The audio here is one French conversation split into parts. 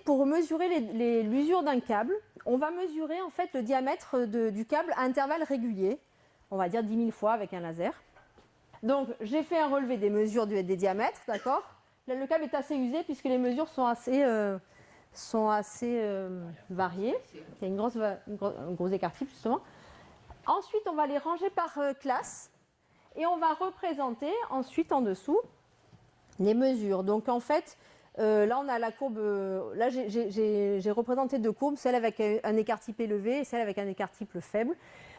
Pour mesurer l'usure d'un câble, on va mesurer en fait le diamètre du câble à intervalles réguliers, on va dire 10 000 fois avec un laser. Donc j'ai fait un relevé des mesures des diamètres, d'accord. Là le câble est assez usé puisque les mesures sont assez variées. Il y a un gros écart-type justement. Ensuite on va les ranger par classe et on va représenter ensuite en dessous les mesures. Donc en fait, là on a la courbe, là j'ai représenté deux courbes, celle avec un écart-type élevé et celle avec un écart-type faible.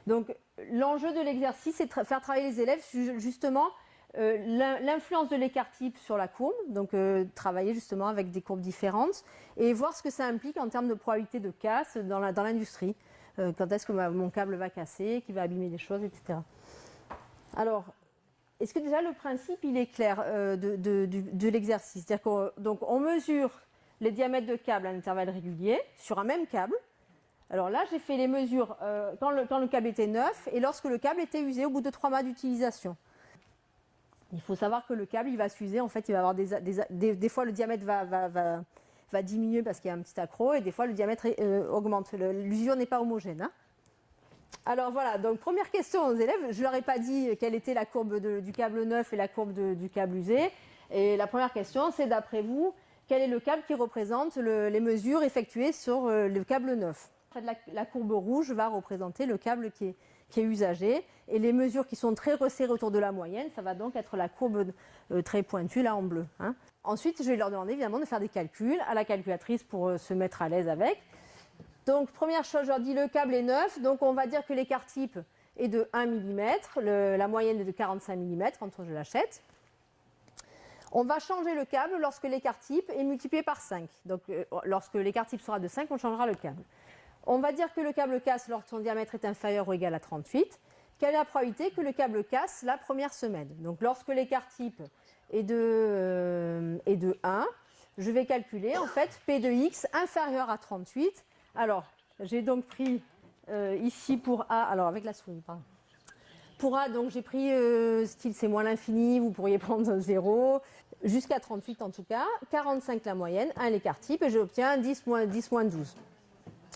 Donc l'enjeu de l'exercice c'est de faire travailler les élèves justement l'influence de l'écart-type sur la courbe, donc travailler justement avec des courbes différentes et voir ce que ça implique en termes de probabilité de casse dans l'industrie. Quand est-ce que mon câble va casser, qui va abîmer des choses, etc. Alors, est-ce que déjà le principe il est clair de l'exercice? C'est-à-dire qu'on mesure les diamètres de câbles à un intervalle régulier sur un même câble. Alors là, j'ai fait les mesures quand le câble était neuf et lorsque le câble était usé au bout de 3 mois d'utilisation. Il faut savoir que le câble il va s'user, en fait, il va avoir des fois le diamètre va diminuer parce qu'il y a un petit accroc et des fois le diamètre augmente. L'usure n'est pas homogène. Hein. Alors voilà, donc première question aux élèves, je ne leur ai pas dit quelle était la courbe du câble neuf et la courbe du câble usé. Et la première question, c'est d'après vous, quel est le câble qui représente les mesures effectuées sur le câble neuf? En fait, la courbe rouge va représenter le câble qui est usagé et les mesures qui sont très resserrées autour de la moyenne, ça va donc être la courbe très pointue là en bleu. Hein. Ensuite, je vais leur demander évidemment de faire des calculs à la calculatrice pour se mettre à l'aise avec. Donc première chose, je leur dis le câble est neuf, donc on va dire que l'écart type est de 1 mm, la moyenne est de 45 mm quand je l'achète. On va changer le câble lorsque l'écart type est multiplié par 5. Donc lorsque l'écart type sera de 5, on changera le câble. On va dire que le câble casse lorsque son diamètre est inférieur ou égal à 38. Quelle est la probabilité que le câble casse la première semaine? Donc lorsque l'écart type est de 1, je vais calculer en fait P de X inférieur à 38. Alors, j'ai donc pris ici pour A, alors avec la souris, pardon. Pour A, donc j'ai pris style c'est moins l'infini, vous pourriez prendre 0, jusqu'à 38 en tout cas, 45 la moyenne, 1 l'écart type, et j'obtiens 10 moins 12.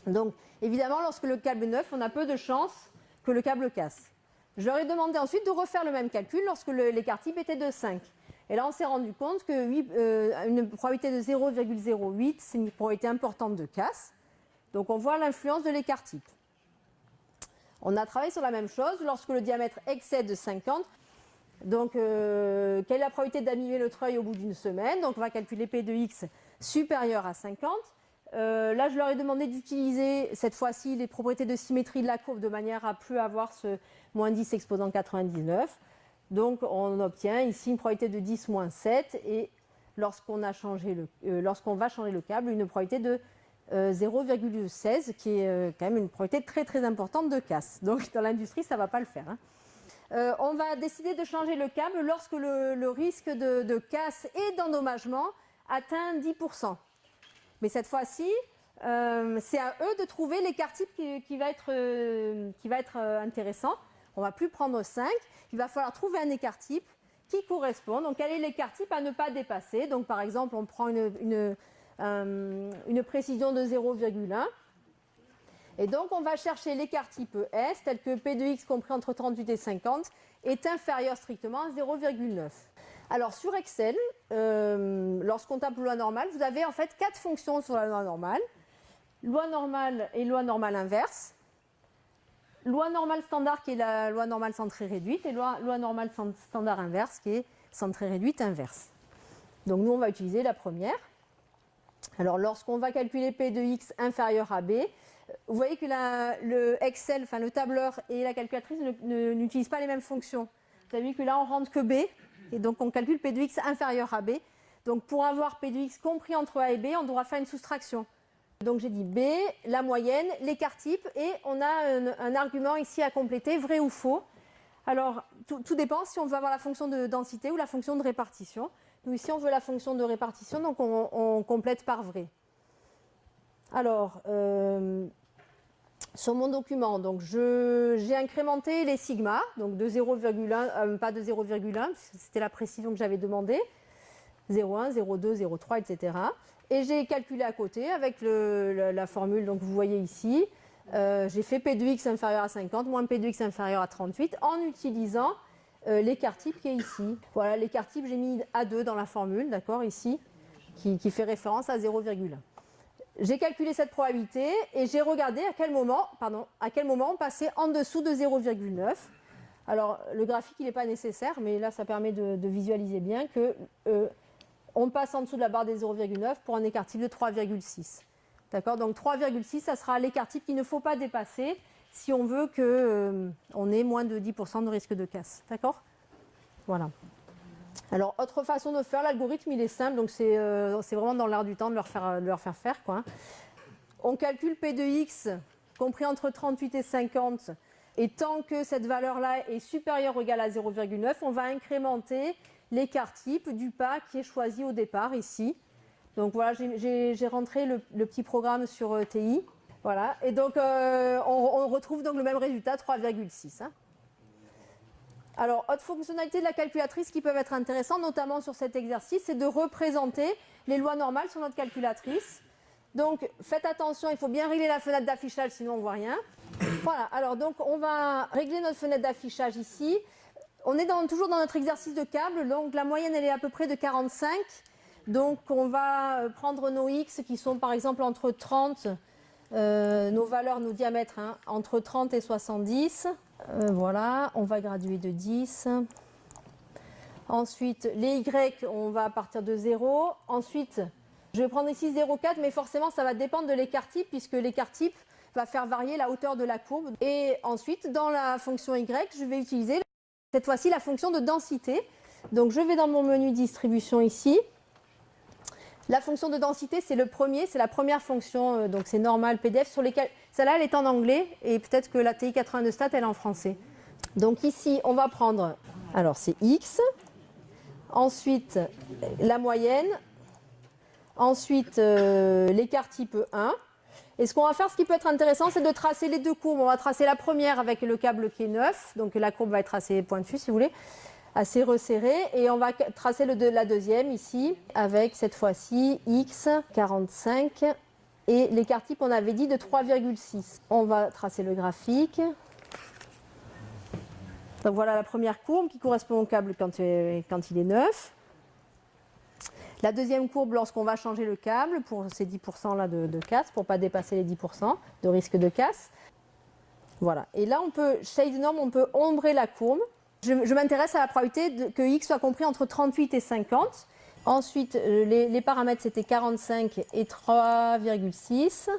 Donc, évidemment, lorsque le câble est neuf, on a peu de chances que le câble casse. Je leur ai demandé ensuite de refaire le même calcul lorsque l'écart type était de 5. Et là, on s'est rendu compte qu'une probabilité de 0,08, c'est une probabilité importante de casse. Donc on voit l'influence de l'écart type. On a travaillé sur la même chose lorsque le diamètre excède 50. Donc quelle est la probabilité d'abîmer le treuil au bout d'une semaine? Donc on va calculer P de X supérieur à 50. Là je leur ai demandé d'utiliser cette fois-ci les propriétés de symétrie de la courbe de manière à plus avoir ce moins 10 exposant 99. Donc on obtient ici une probabilité de 10 moins 7 et lorsqu'on va changer le câble, une probabilité de 0,16 qui est quand même une probabilité très très importante de casse. Donc dans l'industrie ça ne va pas le faire. Hein. On va décider de changer le câble lorsque le risque de casse et d'endommagement atteint 10%. Mais cette fois-ci, c'est à eux de trouver l'écart type qui va être intéressant. On ne va plus prendre 5, il va falloir trouver un écart type qui correspond. Donc quel est l'écart type à ne pas dépasser? Donc par exemple, on prend une précision de 0,1. Et donc on va chercher l'écart type S, tel que P de X compris entre 38 et 50, est inférieur strictement à 0,9. Alors sur Excel, lorsqu'on tape loi normale, vous avez en fait 4 fonctions sur la loi normale. Loi normale et loi normale inverse. Loi normale standard qui est la loi normale centrée réduite et loi normale standard inverse qui est centrée réduite inverse. Donc nous on va utiliser la première. Alors lorsqu'on va calculer P de X inférieur à B, vous voyez que le Excel, enfin le tableur et la calculatrice n'utilisent pas les mêmes fonctions. Vous avez vu que là on rentre que B et donc on calcule P de X inférieur à B. Donc pour avoir P de X compris entre A et B, on devra faire une soustraction. Donc j'ai dit B, la moyenne, l'écart type et on a un argument ici à compléter, vrai ou faux. Alors tout dépend si on veut avoir la fonction de densité ou la fonction de répartition. Nous ici on veut la fonction de répartition, donc on complète par vrai. Alors, sur mon document, donc j'ai incrémenté les sigma, donc de 0,1, pas de 0,1, c'était la précision que j'avais demandé, 0,1, 0,2, 0,3, etc. Et j'ai calculé à côté avec la formule, donc vous voyez ici, j'ai fait P de x inférieur à 50 moins P de x inférieur à 38 en utilisant l'écart type qui est ici. Voilà, l'écart type, j'ai mis A2 dans la formule, d'accord, ici, qui fait référence à 0,1. J'ai calculé cette probabilité et j'ai regardé à quel moment on passait en dessous de 0,9. Alors, le graphique, il n'est pas nécessaire, mais là, ça permet de visualiser bien que on passe en dessous de la barre des 0,9 pour un écart type de 3,6. D'accord? Donc, 3,6, ça sera l'écart type qu'il ne faut pas dépasser si on veut qu'on ait moins de 10% de risque de casse. D'accord? Voilà. Alors, autre façon de faire, l'algorithme, il est simple, donc c'est vraiment dans l'air du temps de leur faire faire, quoi. On calcule P de x compris entre 38 et 50, et tant que cette valeur-là est supérieure ou égale à 0,9, on va incrémenter l'écart type du pas qui est choisi au départ, ici. Donc voilà, j'ai rentré le petit programme sur TI. Voilà, et donc on retrouve donc le même résultat, 3,6. Hein. Alors, autre fonctionnalité de la calculatrice qui peuvent être intéressantes, notamment sur cet exercice, c'est de représenter les lois normales sur notre calculatrice. Donc, faites attention, il faut bien régler la fenêtre d'affichage, sinon on ne voit rien. Voilà, alors donc on va régler notre fenêtre d'affichage ici. On est toujours dans notre exercice de câble, donc la moyenne elle est à peu près de 45. Donc on va prendre nos x qui sont par exemple entre 30, nos valeurs, nos diamètres, hein, entre 30 et 70. Voilà, on va graduer de 10. Ensuite, les y, on va partir de 0. Ensuite, je vais prendre ici 0,4, mais forcément, ça va dépendre de l'écart type, puisque l'écart type va faire varier la hauteur de la courbe. Et ensuite, dans la fonction y, je vais utiliser cette fois-ci la fonction de densité. Donc, je vais dans mon menu distribution ici. La fonction de densité, c'est la première fonction, donc c'est normal PDF, sur lesquelles, celle-là, elle est en anglais, et peut-être que la TI 82 stat, elle est en français. Donc ici, on va prendre, alors c'est X, ensuite la moyenne, ensuite l'écart type 1. Et ce qu'on va faire, ce qui peut être intéressant, c'est de tracer les deux courbes. On va tracer la première avec le câble qui est neuf, donc la courbe va être assez pointue, si vous voulez. Assez resserré, et on va tracer la deuxième ici avec cette fois-ci x 45 et l'écart type on avait dit de 3,6. On va tracer le graphique. Donc voilà la première courbe qui correspond au câble quand il est neuf. La deuxième courbe lorsqu'on va changer le câble pour ces 10% là de casse, pour ne pas dépasser les 10% de risque de casse. Voilà, et là on peut, shade norm, on peut ombrer la courbe. Je m'intéresse à la probabilité que x soit compris entre 38 et 50. Ensuite, les paramètres, c'était 45 et 3,6.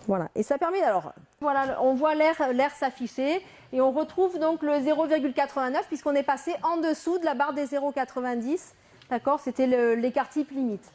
Voilà. Et ça permet, alors, voilà, on voit l'air s'afficher. Et on retrouve donc le 0,89 puisqu'on est passé en dessous de la barre des 0,90. D'accord, c'était l'écart type limite.